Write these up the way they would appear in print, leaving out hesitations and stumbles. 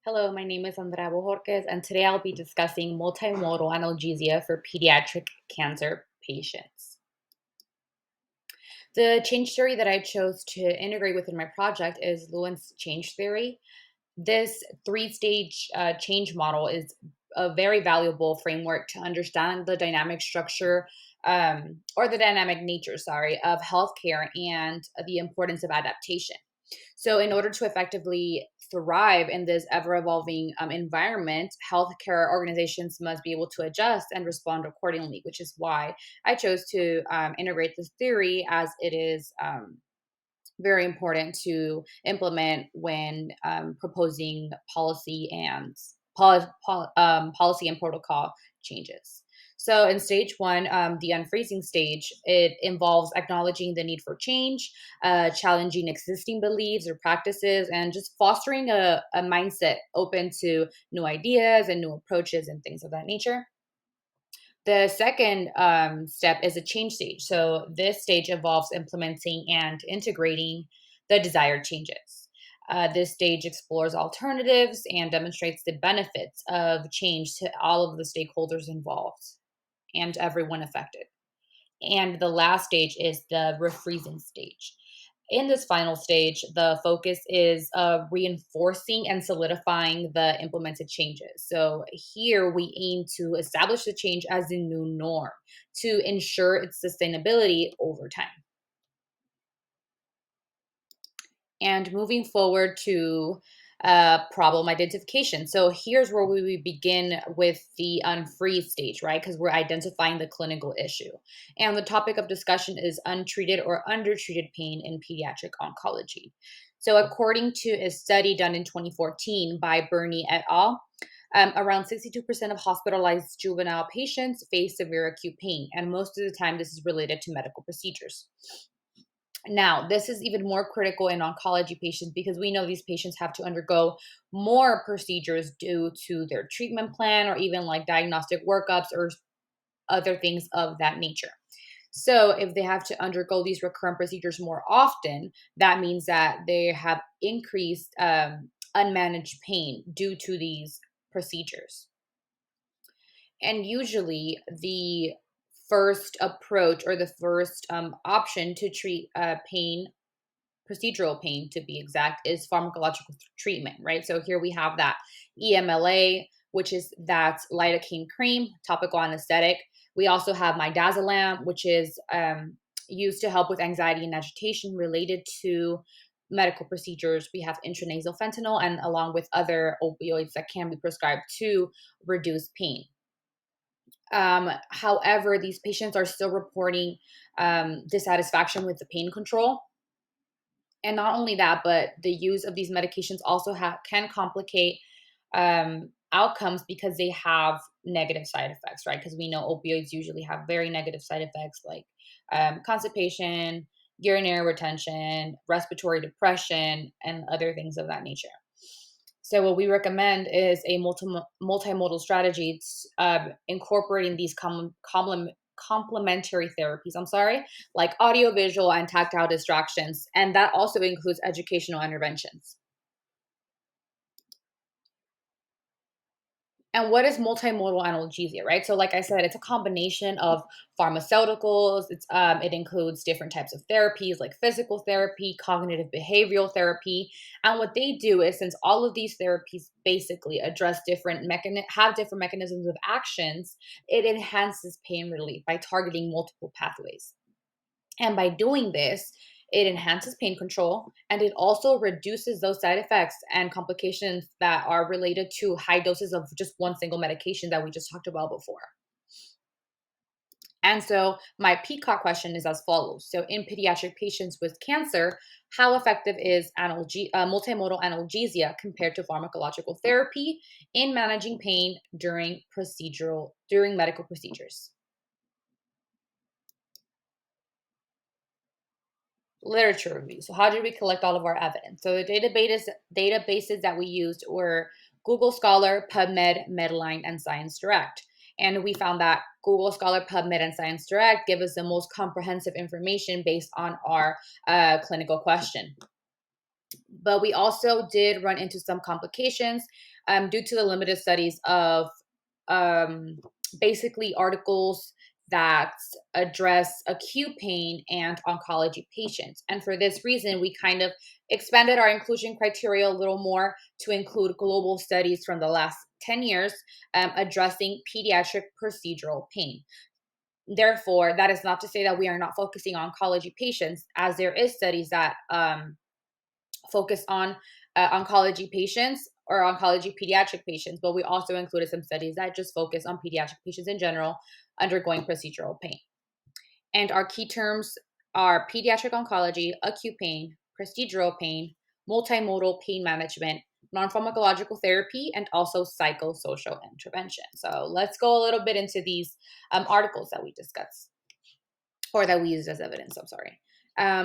Hello, my name is Andrea B, and today I'll be discussing multimodal analgesia for pediatric cancer patients. The change theory that I chose to integrate within my project is Lewin's change theory. This three-stage change model is a very valuable framework to understand the dynamic structure or the dynamic nature, sorry, of healthcare and the importance of adaptation. So, in order to effectively thrive in this ever evolving environment, healthcare organizations must be able to adjust and respond accordingly, which is why I chose to integrate this theory as it is very important to implement when proposing policy and protocol changes. So, in stage one, the unfreezing stage, it involves acknowledging the need for change, challenging existing beliefs or practices, and just fostering a mindset open to new ideas and new approaches and things of that nature. The second step is a change stage. So, this stage involves implementing and integrating the desired changes. This stage explores alternatives and demonstrates the benefits of change to all of the stakeholders involved and everyone affected. And the last stage is the refreezing stage. In this final stage, the focus is reinforcing and solidifying the implemented changes. So here we aim to establish the change as the new norm to ensure its sustainability over time. And moving forward to problem identification. So here's where we begin with the unfreeze stage, right? Because we're identifying the clinical issue. And the topic of discussion is untreated or undertreated pain in pediatric oncology. So, according to a study done in 2014 by Bernie et al., around 62% of hospitalized juvenile patients face severe acute pain, and most of the time, this is related to medical procedures. Now, this is even more critical in oncology patients because we know these patients have to undergo more procedures due to their treatment plan or even like diagnostic workups or other things of that nature. So, if they have to undergo these recurrent procedures more often, that means that they have increased unmanaged pain due to these procedures. And usually, the first approach or the first option to treat pain, procedural pain to be exact, is pharmacological treatment, right? So here we have that EMLA, which is that lidocaine cream, topical anesthetic. We also have midazolam, which is used to help with anxiety and agitation related to medical procedures. We have intranasal fentanyl, and along with other opioids that can be prescribed to reduce pain. However, these patients are still reporting dissatisfaction with the pain control. And not only that, but the use of these medications also can complicate outcomes because they have negative side effects, right? Because we know opioids usually have very negative side effects like constipation, urinary retention, respiratory depression, and other things of that nature. So, what we recommend is a multimodal strategy, incorporating these complementary therapies, like audiovisual and tactile distractions. And that also includes educational interventions. And what is multimodal analgesia, right? So, like I said, it's a combination of pharmaceuticals. It includes different types of therapies like physical therapy, cognitive behavioral therapy, and what they do is, since all of these therapies basically address have different mechanisms of actions, it enhances pain relief by targeting multiple pathways. And by doing this, it enhances pain control and it also reduces those side effects and complications that are related to high doses of just one single medication that we just talked about before. And so, my PCOT question is as follows. So, in pediatric patients with cancer, how effective is multimodal analgesia compared to pharmacological therapy in managing pain during medical procedures? Literature review. So how did we collect all of our evidence? So the databases that we used were Google Scholar, PubMed, Medline, and Science Direct. And we found that Google Scholar, PubMed, and Science Direct give us the most comprehensive information based on our clinical question. But we also did run into some complications due to the limited studies of um, basically articles that address acute pain and oncology patients. And for this reason, we kind of expanded our inclusion criteria a little more to include global studies from the last 10 years addressing pediatric procedural pain. Therefore, that is not to say that we are not focusing on oncology patients, as there is studies that focus on oncology patients or oncology pediatric patients, but we also included some studies that just focus on pediatric patients in general undergoing procedural pain. And our key terms are pediatric oncology, acute pain, procedural pain, multimodal pain management, non pharmacological therapy, and also psychosocial intervention. So let's go a little bit into these articles that we discussed or that we used as evidence. I'm sorry.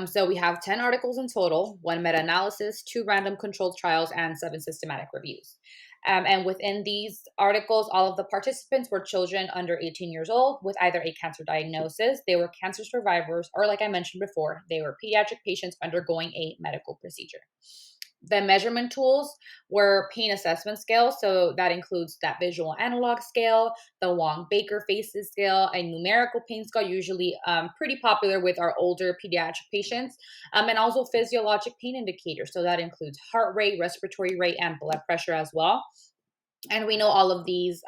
So we have 10 articles in total, one meta analysis, two random controlled trials, and seven systematic reviews. And within these articles, all of the participants were children under 18 years old with either a cancer diagnosis, they were cancer survivors, or like I mentioned before, they were pediatric patients undergoing a medical procedure. The measurement tools were pain assessment scale. So that includes that visual analog scale, the Wong Baker Faces scale, a numerical pain scale, usually pretty popular with our older pediatric patients, and also physiologic pain indicators. So that includes heart rate, respiratory rate, and blood pressure as well. And we know all of these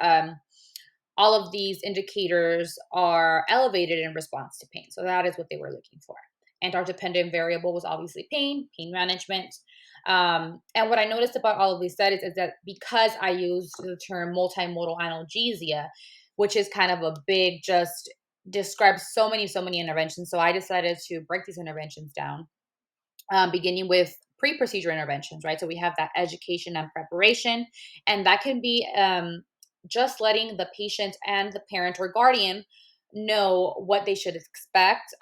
indicators are elevated in response to pain. So that is what they were looking for. And our dependent variable was obviously pain management. And what I noticed about all of these studies is that because I used the term multimodal analgesia, which is kind of a big, just describes so many interventions. So I decided to break these interventions down, beginning with pre-procedure interventions, right? So we have that education and preparation, and that can be just letting the patient and the parent or guardian know what they should expect,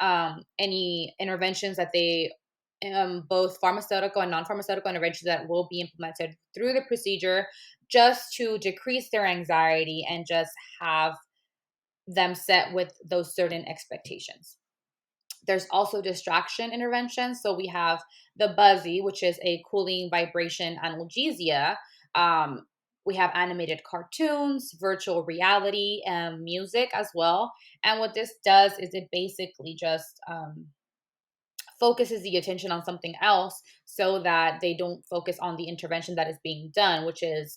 any interventions that they both pharmaceutical and non-pharmaceutical interventions that will be implemented through the procedure, just to decrease their anxiety and just have them set with those certain expectations. There's also distraction interventions. So we have the Buzzy, which is a cooling vibration analgesia. Um, we have animated cartoons, virtual reality, and music as well. And what this does is it basically just focuses the attention on something else so that they don't focus on the intervention that is being done, which is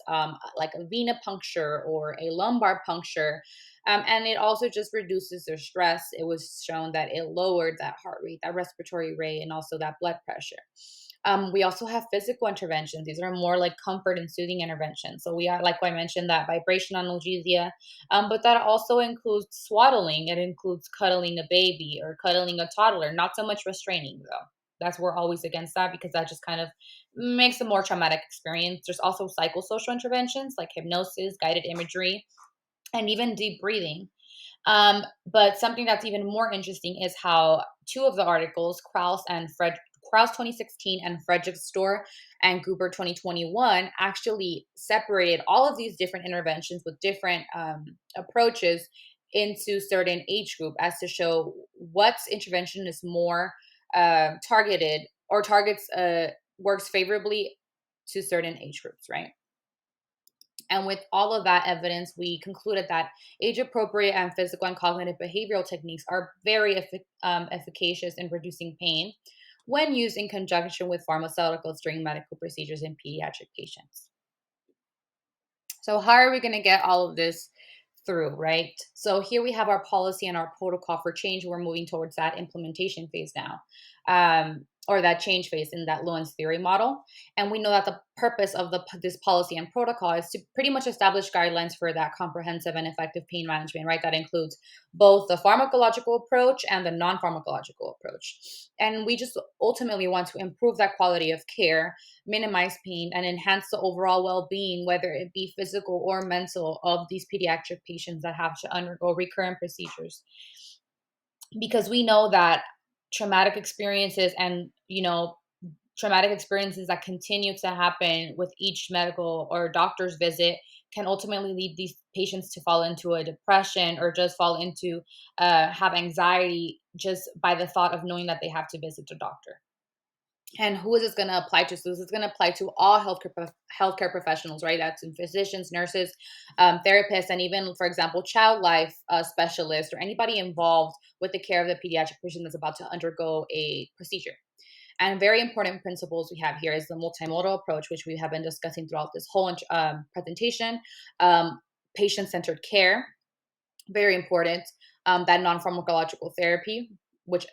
like a venipuncture or a lumbar puncture. And it also just reduces their stress. It was shown that it lowered that heart rate, that respiratory rate, and also that blood pressure. We also have physical interventions. These are more like comfort and soothing interventions. So we are, like I mentioned, that vibration analgesia, but that also includes swaddling. It includes cuddling a baby or cuddling a toddler. Not so much restraining though. We're always against that because that just kind of makes a more traumatic experience. There's also psychosocial interventions like hypnosis, guided imagery, and even deep breathing. But something that's even more interesting is how two of the articles, Kraus 2016 and Frederick Store and Goober 2021, actually separated all of these different interventions with different approaches into certain age group as to show what intervention is more targeted or targets works favorably to certain age groups, right? And with all of that evidence, we concluded that age appropriate and physical and cognitive behavioral techniques are very efficacious in reducing pain when used in conjunction with pharmaceuticals during medical procedures in pediatric patients. So, how are we going to get all of this through, right? So, here we have our policy and our protocol for change. We're moving towards that implementation phase now, or that change phase in that Lewin's theory model. And we know that the purpose of this policy and protocol is to pretty much establish guidelines for that comprehensive and effective pain management, right? That includes both the pharmacological approach and the non pharmacological approach. And we just ultimately want to improve that quality of care, minimize pain, and enhance the overall well being, whether it be physical or mental, of these pediatric patients that have to undergo recurrent procedures. Because we know that traumatic experiences and, traumatic experiences that continue to happen with each medical or doctor's visit can ultimately lead these patients to fall into a depression or just fall into have anxiety just by the thought of knowing that they have to visit a doctor. And who is this going to apply to? So this is going to apply to all healthcare professionals, right? That's in physicians, nurses, therapists, and even, for example, child life specialists or anybody involved with the care of the pediatric patient that's about to undergo a procedure. And very important principles we have here is the multimodal approach, which we have been discussing throughout this whole presentation. Um, Patient-centered care, very important. That non-pharmacological therapy, which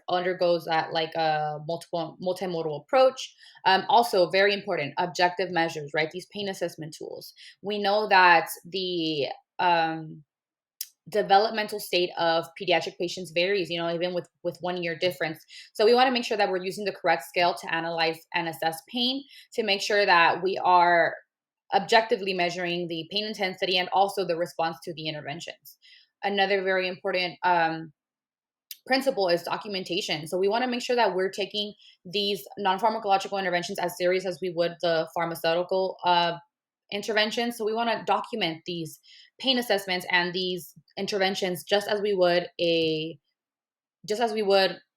undergoes that like a multiple multimodal approach. Also, very important, objective measures, right? These pain assessment tools. We know that the developmental state of pediatric patients varies, even with 1 year difference. So we want to make sure that we're using the correct scale to analyze and assess pain, to make sure that we are objectively measuring the pain intensity and also the response to the interventions. Another very important principle is documentation. So we want to make sure that we're taking these non-pharmacological interventions as serious as we would the pharmaceutical interventions. So we want to document these pain assessments and these interventions just as we would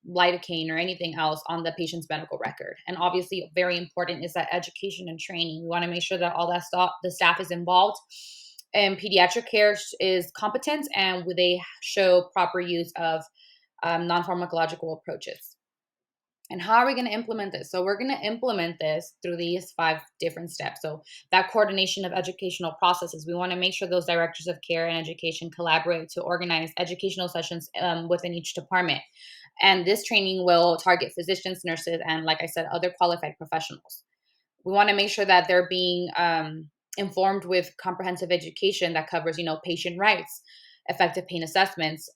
lidocaine or anything else on the patient's medical record. And obviously, very important is that education and training. We want to make sure that all that stuff, the staff is involved, and pediatric care is competent, and they show proper use of non-pharmacological approaches. And how are we going to implement this? So we're going to implement this through these 5 different steps. So that coordination of educational processes, we want to make sure those directors of care and education collaborate to organize educational sessions within each department. And this training will target physicians, nurses, and, like I said, other qualified professionals. We want to make sure that they're being informed with comprehensive education that covers, patient rights, effective pain assessments,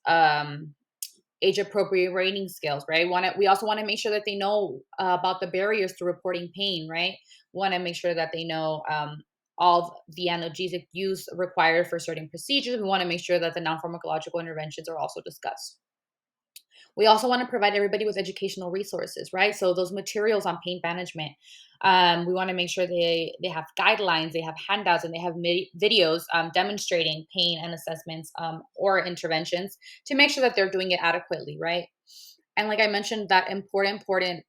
age appropriate rating scales, right? We also want to make sure that they know about the barriers to reporting pain, right? We want to make sure that they know all the analgesic use required for certain procedures. We want to make sure that the non-pharmacological interventions are also discussed. We also want to provide everybody with educational resources, right? So those materials on pain management, we want to make sure they have guidelines, they have handouts, and they have videos demonstrating pain and assessments or interventions to make sure that they're doing it adequately, right? And like I mentioned, that important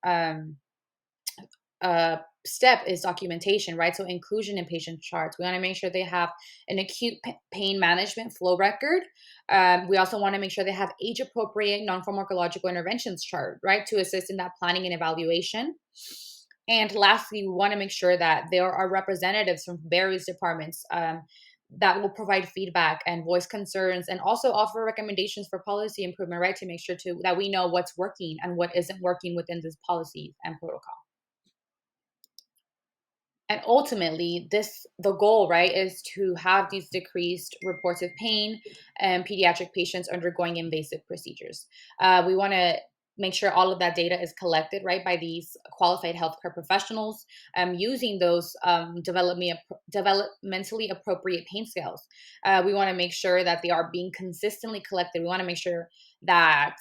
step is documentation, right? So inclusion in patient charts. We want to make sure they have an acute pain management flow record. We also want to make sure they have age appropriate non-pharmacological interventions chart, right? To assist in that planning and evaluation. And lastly, we want to make sure that there are representatives from various departments that will provide feedback and voice concerns and also offer recommendations for policy improvement, right? To make sure that we know what's working and what isn't working within this policy and protocol. And ultimately, the goal, right, is to have these decreased reports of pain and pediatric patients undergoing invasive procedures. We want to make sure all of that data is collected, right, by these qualified healthcare professionals using those developmentally appropriate pain scales. We want to make sure that they are being consistently collected. We want to make sure that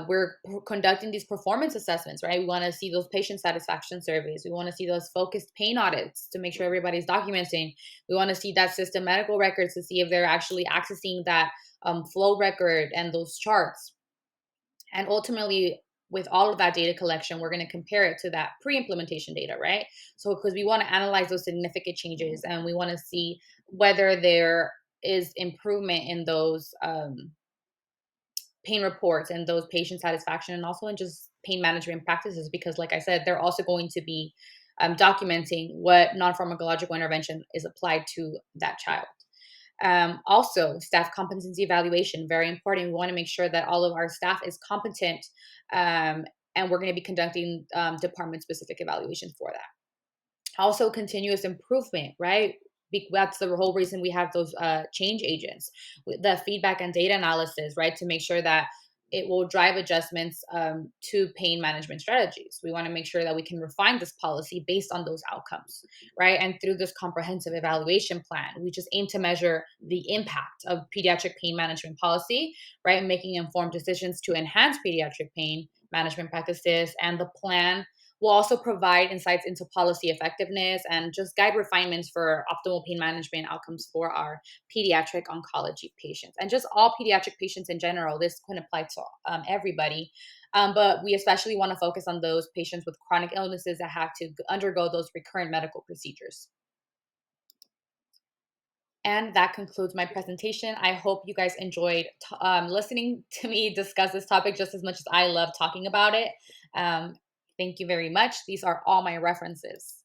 we're conducting these performance assessments, right? We want to see those patient satisfaction surveys. We want to see those focused pain audits to make sure everybody's documenting. We want to see that system medical records to see if they're actually accessing that flow record and those charts. And ultimately, with all of that data collection, we're going to compare it to that pre-implementation data, right? So, because we want to analyze those significant changes and we want to see whether there is improvement in those pain reports and those patient satisfaction and also in just pain management practices, because like I said, they're also going to be documenting what non-pharmacological intervention is applied to that child. Also, staff competency evaluation, very important. We want to make sure that all of our staff is competent, and we're going to be conducting department specific evaluation for that. Also, continuous improvement, right? That's the whole reason we have those change agents, the feedback and data analysis, right? To make sure that it will drive adjustments to pain management strategies. We want to make sure that we can refine this policy based on those outcomes, right? And through this comprehensive evaluation plan, we just aim to measure the impact of pediatric pain management policy, right? Making informed decisions to enhance pediatric pain management practices, and the plan We'll also provide insights into policy effectiveness and just guide refinements for optimal pain management outcomes for our pediatric oncology patients and just all pediatric patients in general. This can apply to everybody. But we especially want to focus on those patients with chronic illnesses that have to undergo those recurrent medical procedures. And that concludes my presentation. I hope you guys enjoyed listening to me discuss this topic just as much as I love talking about it. Um, thank you very much. These are all my references.